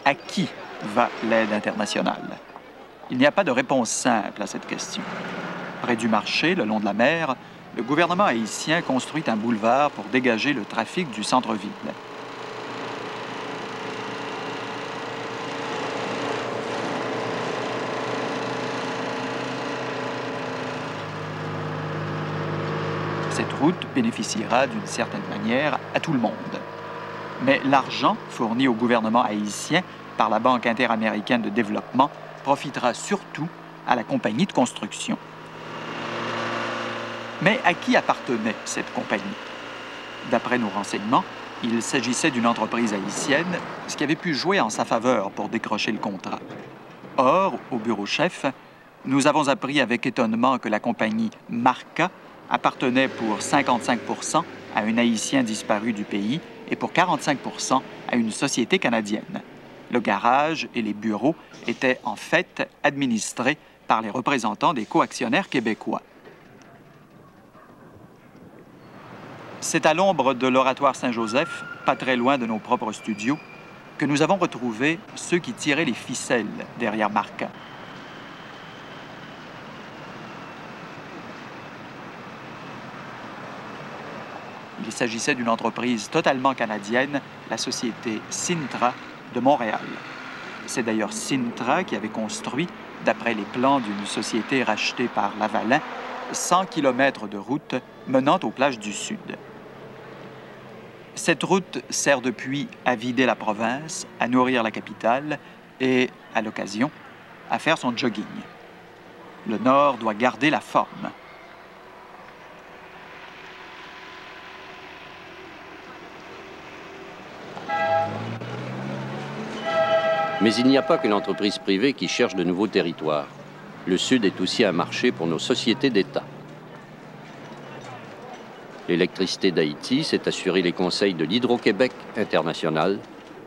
À qui va l'aide internationale? Il n'y a pas de réponse simple à cette question. Près du marché, le long de la mer, le gouvernement haïtien construit un boulevard pour dégager le trafic du centre-ville. Cette route bénéficiera d'une certaine manière à tout le monde. Mais l'argent fourni au gouvernement haïtien par la Banque interaméricaine de développement profitera surtout à la compagnie de construction. Mais à qui appartenait cette compagnie? D'après nos renseignements, il s'agissait d'une entreprise haïtienne, ce qui avait pu jouer en sa faveur pour décrocher le contrat. Or, au bureau chef, nous avons appris avec étonnement que la compagnie Marca appartenait pour 55 % à un Haïtien disparu du pays et pour 45 % à une société canadienne. Le garage et les bureaux étaient en fait administrés par les représentants des coactionnaires québécois. C'est à l'ombre de l'Oratoire Saint-Joseph, pas très loin de nos propres studios, que nous avons retrouvé ceux qui tiraient les ficelles derrière Marca. Il s'agissait d'une entreprise totalement canadienne, la société Sintra de Montréal. C'est d'ailleurs Sintra qui avait construit, d'après les plans d'une société rachetée par Lavalin, 100 km de route menant aux plages du Sud. Cette route sert depuis à vider la province, à nourrir la capitale et, à l'occasion, à faire son jogging. Le Nord doit garder la forme. Mais il n'y a pas que l'entreprise privée qui cherche de nouveaux territoires. Le Sud est aussi un marché pour nos sociétés d'État. L'électricité d'Haïti s'est assuré les conseils de l'Hydro-Québec International,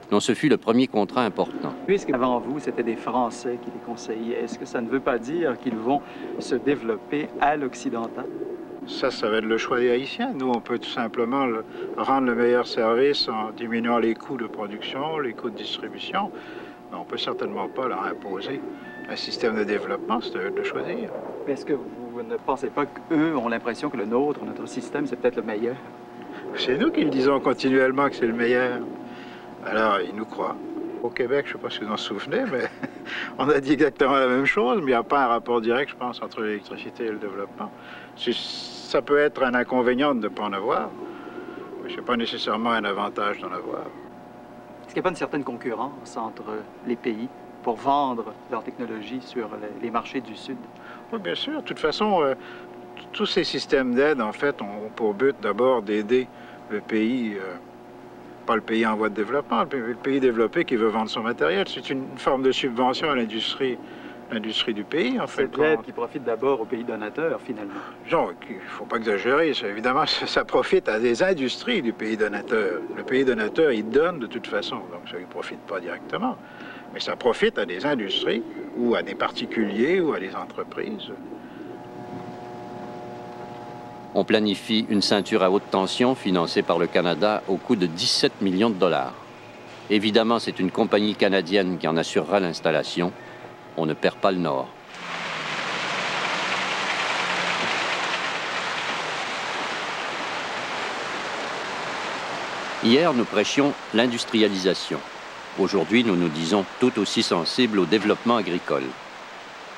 dont ce fut le premier contrat important. Puisqu'avant vous, c'était des Français qui les conseillaient, est-ce que ça ne veut pas dire qu'ils vont se développer à l'occidental? Ça va être le choix des Haïtiens. Nous, on peut tout simplement rendre le meilleur service en diminuant les coûts de production, les coûts de distribution. Mais on ne peut certainement pas leur imposer un système de développement, c'est à eux de le choisir. Est-ce que vous ne pensez pas qu'eux ont l'impression que le nôtre, notre système, c'est peut-être le meilleur? C'est nous qui le disons continuellement que c'est le meilleur. Alors, ils nous croient. Au Québec, je ne sais pas si vous vous en souvenez, mais on a dit exactement la même chose, mais il n'y a pas un rapport direct, je pense, entre l'électricité et le développement. Ça peut être un inconvénient de ne pas en avoir, mais ce n'est pas nécessairement un avantage d'en avoir. Est-ce qu'il n'y a pas une certaine concurrence entre les pays pour vendre leur technologie sur les marchés du Sud? Oui, bien sûr. De toute façon, tous ces systèmes d'aide, en fait, ont pour but d'abord d'aider le pays, pas le pays en voie de développement, le pays développé qui veut vendre son matériel. C'est une forme de subvention à l'industrie du pays, en fait. C'est l'aide qui profite d'abord aux pays donateurs, finalement. Non, il ne faut pas exagérer. Évidemment, ça profite à des industries du pays donateur. Le pays donateur, il donne de toute façon, donc ça ne lui profite pas directement. Mais ça profite à des industries ou à des particuliers ou à des entreprises. On planifie une ceinture à haute tension financée par le Canada au coût de 17 millions de dollars. Évidemment, c'est une compagnie canadienne qui en assurera l'installation. On ne perd pas le Nord. Hier, nous prêchions l'industrialisation. Aujourd'hui, nous nous disons tout aussi sensibles au développement agricole.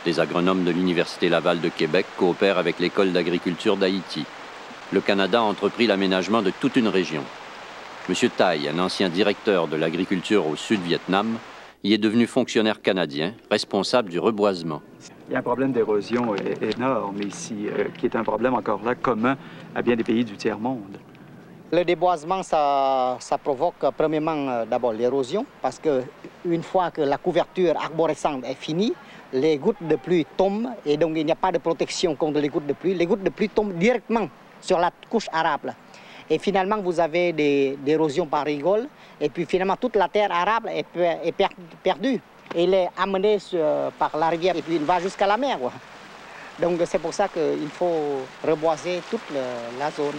Des agronomes de l'Université Laval de Québec coopèrent avec l'École d'agriculture d'Haïti. Le Canada a entrepris l'aménagement de toute une région. M. Thaï, un ancien directeur de l'agriculture au Sud-Vietnam, y est devenu fonctionnaire canadien, responsable du reboisement. Il y a un problème d'érosion énorme ici, qui est un problème encore là commun à bien des pays du tiers-monde. Le déboisement, ça provoque premièrement d'abord l'érosion, parce qu'une fois que la couverture arborescente est finie, les gouttes de pluie tombent et donc il n'y a pas de protection contre les gouttes de pluie. Les gouttes de pluie tombent directement sur la couche arable. Et finalement, vous avez des érosions par rigole. Et puis finalement, toute la terre arable est perdue. Et elle est amenée par la rivière et puis il va jusqu'à la mer. Quoi. Donc c'est pour ça qu'il faut reboiser toute la zone.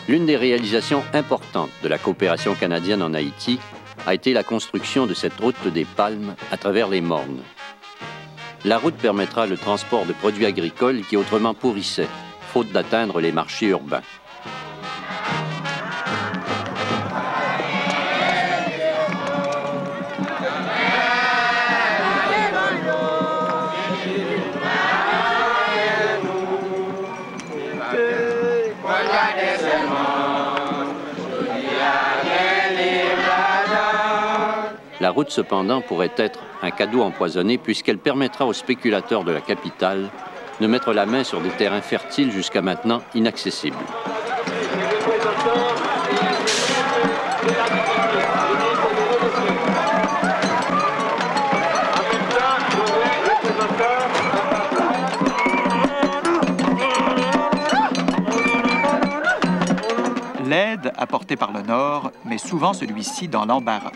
L'une des réalisations importantes de la coopération canadienne en Haïti a été la construction de cette route des palmes à travers les mornes. La route permettra le transport de produits agricoles qui autrement pourrissaient, faute d'atteindre les marchés urbains. La route, cependant, pourrait être un cadeau empoisonné puisqu'elle permettra aux spéculateurs de la capitale de mettre la main sur des terrains fertiles jusqu'à maintenant inaccessibles. L'aide apportée par le Nord met souvent celui-ci dans l'embarras.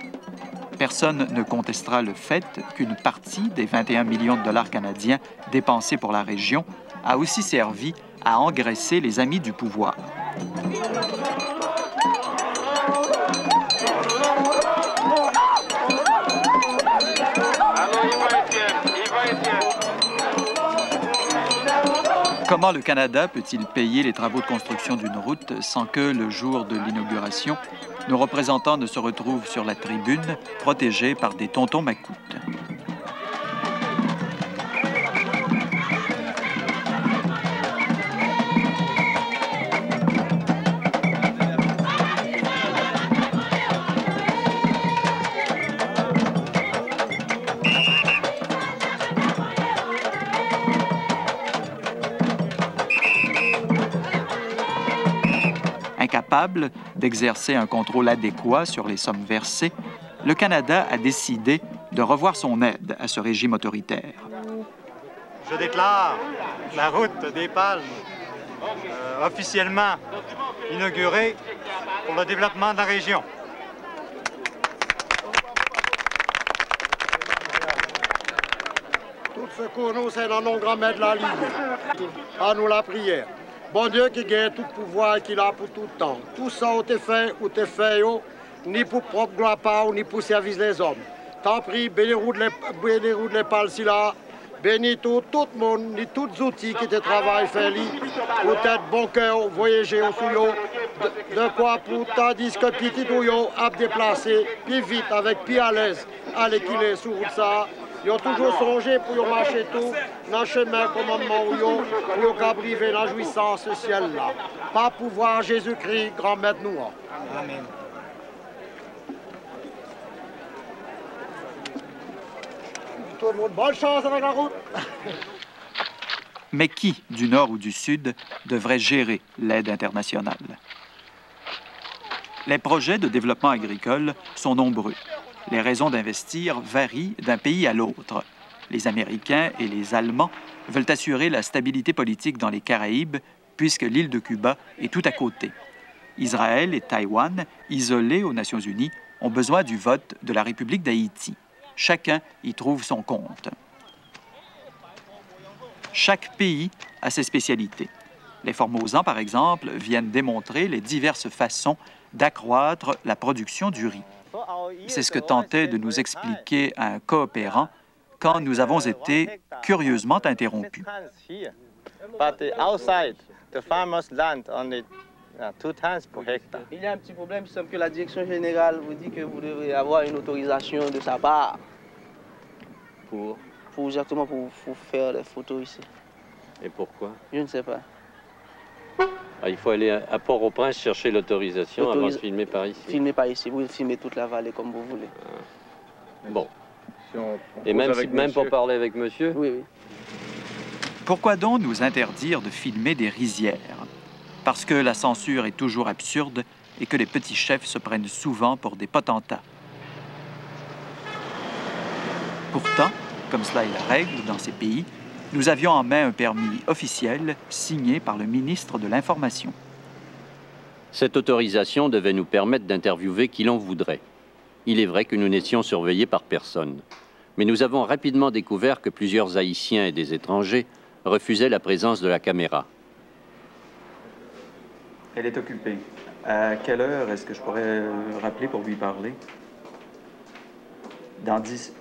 Personne ne contestera le fait qu'une partie des 21 millions de dollars canadiens dépensés pour la région a aussi servi à engraisser les amis du pouvoir. Comment le Canada peut-il payer les travaux de construction d'une route sans que, le jour de l'inauguration, nos représentants ne se retrouvent sur la tribune, protégés par des tontons macoutes? Incapable d'exercer un contrôle adéquat sur les sommes versées, le Canada a décidé de revoir son aide à ce régime autoritaire. Je déclare la route des Palmes officiellement inaugurée pour le développement de la région. Tout ce qu'on nous, c'est dans nos grand-mères de la Ligue. À nous la prière. Bon Dieu qui gagne tout pouvoir et qui l'a pour tout temps. Tout ça, ou t'es fait, ni pour propre gloire pas, ni pour service des hommes. Tant pis, bénis les pales si là, bénis tout le monde, ni tous les outils qui te travaillent, fait li, pour être bon cœur, voyager au sous de quoi pour tandis que petit ou à déplacer, puis vite, avec puis à l'aise, aller qu'il est sur route ça. Ils ont toujours songé pour marcher tout dans le chemin commandement où ils ont briver la jouissance ce ciel-là. Pas pouvoir Jésus-Christ, grand maître nous. Amen. Tout le monde, bonne chance avec la route. Mais qui, du Nord ou du Sud, devrait gérer l'aide internationale? Les projets de développement agricole sont nombreux. Les raisons d'investir varient d'un pays à l'autre. Les Américains et les Allemands veulent assurer la stabilité politique dans les Caraïbes, puisque l'île de Cuba est tout à côté. Israël et Taïwan, isolés aux Nations unies, ont besoin du vote de la République d'Haïti. Chacun y trouve son compte. Chaque pays a ses spécialités. Les Formosans, par exemple, viennent démontrer les diverses façons d'accroître la production du riz. C'est ce que tentait de nous expliquer un coopérant quand nous avons été curieusement interrompus. Il y a un petit problème, il semble que la direction générale vous dit que vous devrez avoir une autorisation de sa part pour faire les photos ici. Et pourquoi? Je ne sais pas. Ah, il faut aller à Port-au-Prince chercher l'autorisation avant de filmer par ici. Filmer par ici, vous filmez toute la vallée comme vous voulez. Bon. Et même pour parler avec monsieur? Oui, oui. Pourquoi donc nous interdire de filmer des rizières? Parce que la censure est toujours absurde et que les petits chefs se prennent souvent pour des potentats. Pourtant, comme cela est la règle dans ces pays, nous avions en main un permis officiel signé par le ministre de l'Information. Cette autorisation devait nous permettre d'interviewer qui l'on voudrait. Il est vrai que nous n'étions surveillés par personne. Mais nous avons rapidement découvert que plusieurs Haïtiens et des étrangers refusaient la présence de la caméra. Elle est occupée. À quelle heure est-ce que je pourrais rappeler pour lui parler? Dans 10...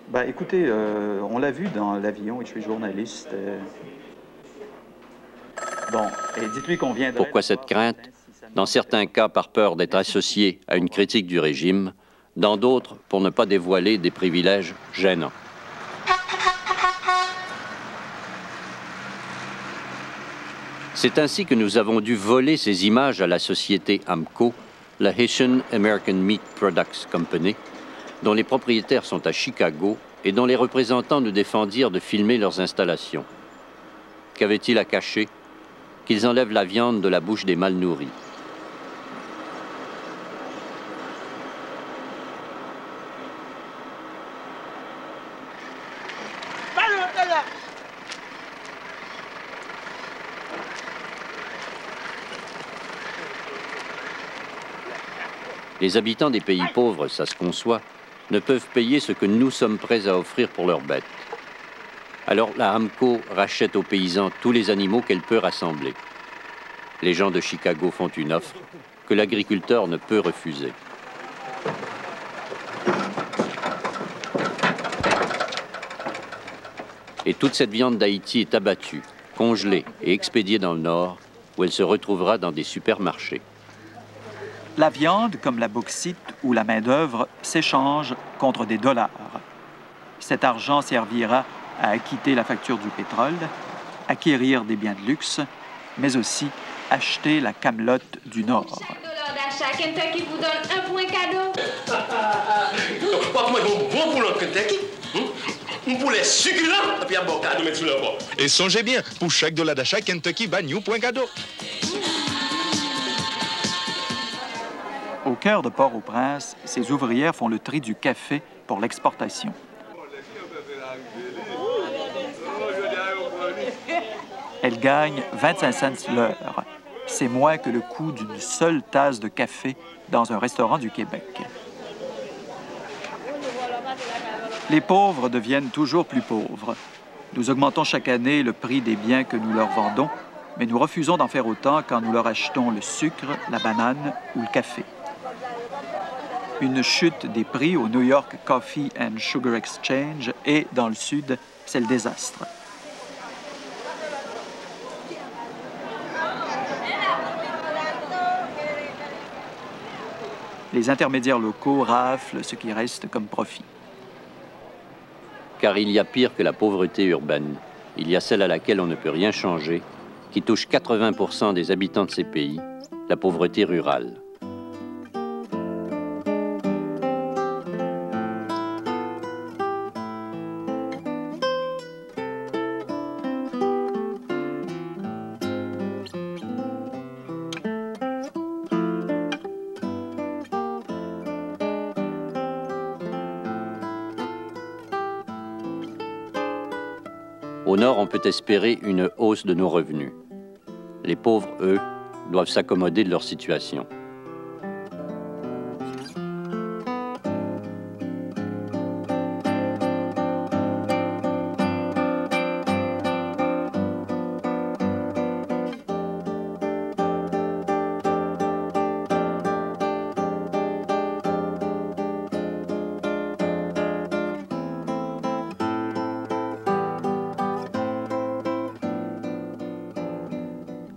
Ben, écoutez, on l'a vu dans l'avion et je suis journaliste. Bon, et dites-lui qu'on viendrait... Pourquoi cette crainte? Dans certains cas, par peur d'être associé à une critique du régime, dans d'autres, pour ne pas dévoiler des privilèges gênants. C'est ainsi que nous avons dû voler ces images à la société AMCO, la Haitian American Meat Products Company, dont les propriétaires sont à Chicago et dont les représentants nous défendirent de filmer leurs installations. Qu'avaient-ils à cacher? Qu'ils enlèvent la viande de la bouche des mal nourris. Les habitants des pays pauvres, ça se conçoit, ne peuvent payer ce que nous sommes prêts à offrir pour leurs bêtes. Alors la AMCO rachète aux paysans tous les animaux qu'elle peut rassembler. Les gens de Chicago font une offre que l'agriculteur ne peut refuser. Et toute cette viande d'Haïti est abattue, congelée et expédiée dans le Nord, où elle se retrouvera dans des supermarchés. La viande, comme la bauxite ou la main-d'œuvre, s'échange contre des dollars. Cet argent servira à acquitter la facture du pétrole, acquérir des biens de luxe, mais aussi acheter la camelote du Nord. D'achat, Kentucky vous donne un point cadeau. Moi, bon pour le Kentucky. Un poulet succulent, et puis un bon cadeau mettre sur le bord. Et songez bien, pour chaque dollar d'achat, Kentucky bat new point cadeau. Au cœur de Port-au-Prince, ces ouvrières font le tri du café pour l'exportation. Elles gagnent 25 cents l'heure. C'est moins que le coût d'une seule tasse de café dans un restaurant du Québec. Les pauvres deviennent toujours plus pauvres. Nous augmentons chaque année le prix des biens que nous leur vendons, mais nous refusons d'en faire autant quand nous leur achetons le sucre, la banane ou le café. Une chute des prix au New York Coffee and Sugar Exchange et, dans le Sud, c'est le désastre. Les intermédiaires locaux raflent ce qui reste comme profit. Car il y a pire que la pauvreté urbaine. Il y a celle à laquelle on ne peut rien changer, qui touche 80% des habitants de ces pays, la pauvreté rurale. Au Nord, on peut espérer une hausse de nos revenus. Les pauvres, eux, doivent s'accommoder de leur situation.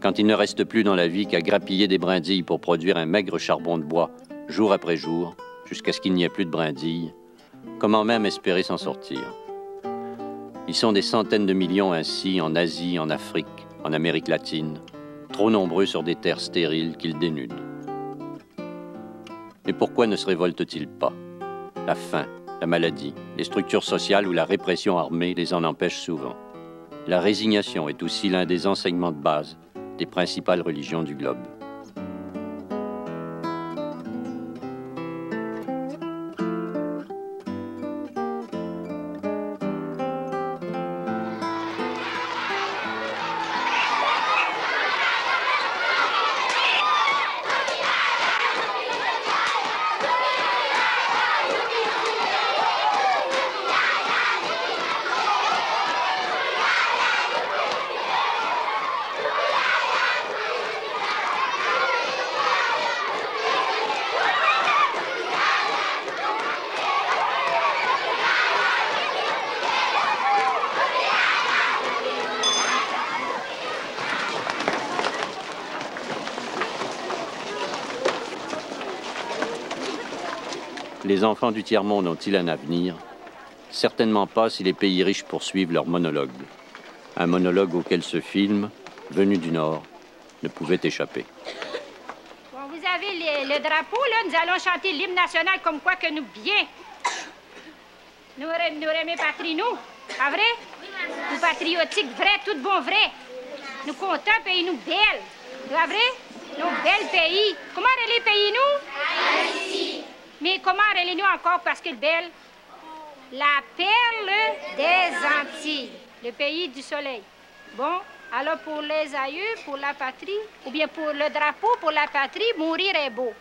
Quand il ne reste plus dans la vie qu'à grappiller des brindilles pour produire un maigre charbon de bois, jour après jour, jusqu'à ce qu'il n'y ait plus de brindilles, comment même espérer s'en sortir? Ils sont des centaines de millions ainsi en Asie, en Afrique, en Amérique latine, trop nombreux sur des terres stériles qu'ils dénudent. Mais pourquoi ne se révoltent-ils pas? La faim, la maladie, les structures sociales ou la répression armée les en empêchent souvent. La résignation est aussi l'un des enseignements de base des principales religions du globe. Les enfants du tiers-monde ont-ils un avenir? Certainement pas si les pays riches poursuivent leur monologue. Un monologue auquel ce film, venu du Nord, ne pouvait échapper. Bon, vous avez le drapeau, là. Nous allons chanter l'hymne national comme quoi que nous bien. Nous aimons patrie, nous. Pas vrai? Nous patriotiques, vrai, tout bon vrai. Nous contents, pays nous belles. Pas vrai? Nos belles pays. Comment les pays, nous? Haïti. Mais comment relais-nous encore parce que belle? La perle des Antilles, le pays du soleil. Bon, alors pour les aïeux, pour la patrie, ou bien pour le drapeau, pour la patrie, mourir est beau.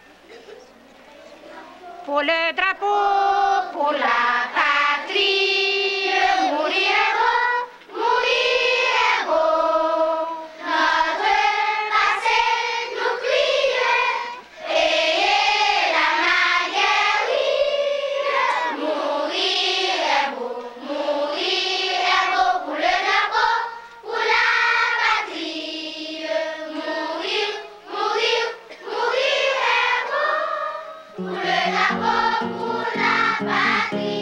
Pour le drapeau, pour la patrie, mourir est beau, mourir est beau. Notre passé nous crie, et la manière, oui, mourir est beau, mourir est beau pour le drapeau, pour la patrie. Mourir, mourir, mourir est beau pour le drapeau, pour la patrie.